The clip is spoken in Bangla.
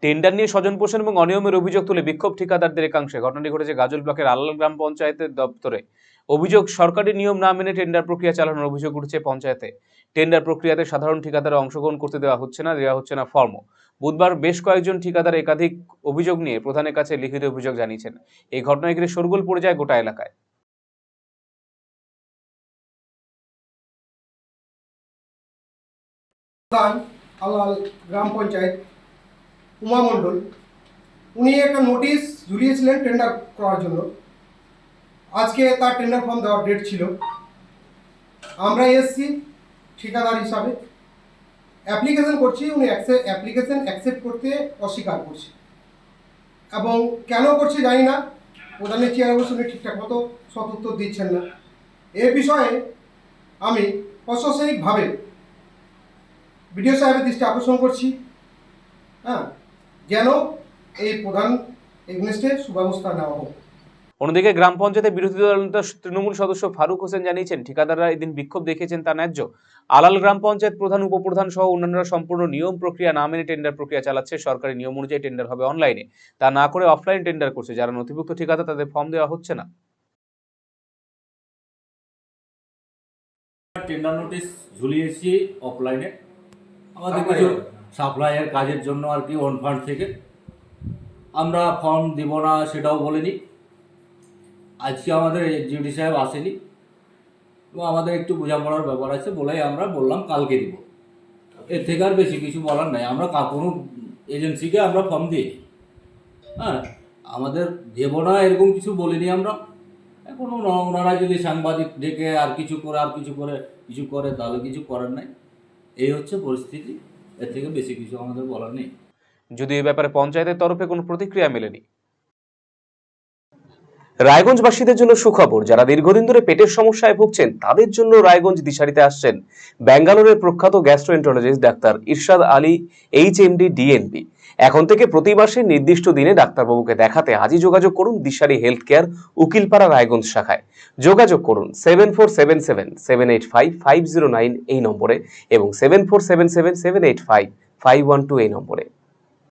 টেন্ডার নিয়ে স্বজন পোষণ এবং অনিয়মের অভিযোগ তুলে বিক্ষোভ ঠিকাদারদের একাংশে। ঘটনাটি ঘটেছে গাজল ব্লকের আলাল গ্রাম পঞ্চায়েতের দপ্তরে। অভিযোগ, সরকারি নিয়ম না মেনে টেন্ডার প্রক্রিয়া চালানোর অভিযোগ উঠেছে পঞ্চায়েতে। টেন্ডার প্রক্রিয়াতে সাধারণ ঠিকাদাররা অংশগ্রহণ করতে দেওয়া হচ্ছে না ফর্মও। বুধবার বেশ কয়েকজন ঠিকাদার একাধিক অভিযোগ নিয়ে প্রধানের কাছে লিখিত অভিযোগ জানিয়েছেন। এই ঘটনায় ঘিরে শোরগোল পড়ে যায় গোটা এলাকায়। আলাল গ্রাম পঞ্চায়েত উমা মণ্ডল উনি একটা নোটিশ ঝুলিয়েছিলেন টেন্ডার করার জন্য। আজকে তার টেন্ডার ফর্ম দেওয়ার ডেট ছিল। আমরা এসছি ঠিকাদার হিসাবে, অ্যাপ্লিকেশন করছি, উনি অ্যাপ্লিকেশন অ্যাকসেপ্ট করতে অস্বীকার করছে এবং কেন করছে জানি না। প্রধানের চেয়ারে বসে উনি ঠিকঠাক মতো সদুত্তর দিচ্ছেন না। এ বিষয়ে আমি প্রশাসনিকভাবে বিডিও সাহেবের দৃষ্টি আকর্ষণ করছি, যেন এই প্রধান এগনেস্টে সুব্যবস্থা নেওয়া হোক। অন্যদিকে গ্রাম পঞ্চায়েতের বিরোধী দল নেতা তৃণমূল সদস্য ফারুক হোসেন জানিয়েছেন, ঠিকাদাররা এদিন বিক্ষোভ দেখিয়েছেন তা ন্যায্য। আলাল গ্রাম পঞ্চায়েত প্রধান, উপপ্রধান সহ অন্যান্যরা সম্পূর্ণ নিয়ম প্রক্রিয়া না মেনে টেন্ডার প্রক্রিয়া চালাচ্ছে। সরকারি নিয়ম অনুযায়ী টেন্ডার হবে অনলাইনে, তা না করে অফলাইন টেন্ডার করছে। যারা নথিভুক্ত ঠিকাদার তাদের ফর্ম দেওয়া হচ্ছে না। টেন্ডার নোটিশ ঝুলিয়েছি অফলাইনে, আমাদের কিছু সাপ্লাইয়ের কাজের জন্য আর কি, ওন ফান্ড থেকে। আমরা ফর্ম দিব না সেটাও বলিনি। আজকে আমাদের এক্সিকিউটিভ সাহেব আসেনি এবং আমাদের একটু বোঝাপড়ার ব্যাপার আছে বলেই আমরা বললাম কালকে দিব। এর থেকে আর বেশি কিছু বলার নাই। আমরা কোনো এজেন্সিকে আমরা ফর্ম দিই, আমাদের দেব না এরকম কিছু বলিনি আমরা। এখন ওনারা যদি সাংবাদিক ডেকে আর কিছু করে তাহলে কিছু করার নাই। এই হচ্ছে পরিস্থিতি, এর থেকে বেশি কিছু আমাদের বলার নেই। যদি এই ব্যাপারে পঞ্চায়েতের তরফে কোনো প্রতিক্রিয়া মেলেনি। রায়গঞ্জবাসীদের জন্য সুখবর, যারা দীর্ঘদিন ধরে পেটের সমস্যায় ভুগছেন তাদের জন্য রায়গঞ্জ দিশারিতে আসছেন ব্যাঙ্গালোরের প্রখ্যাত গ্যাস্ট্রোএন্টারোলজিস্ট ডাক্তার ইরশাদ আলী, HMD, DNB। এখন থেকে প্রতি মাসে নির্দিষ্ট দিনে ডাক্তারবাবুকে দেখাতে আজই যোগাযোগ করুন দিশারি হেলথ কেয়ার, উকিলপাড়া, রায়গঞ্জ শাখায়। যোগাযোগ করুন 7477785509 এই নম্বরে এবং 7477785512 এই নম্বরে।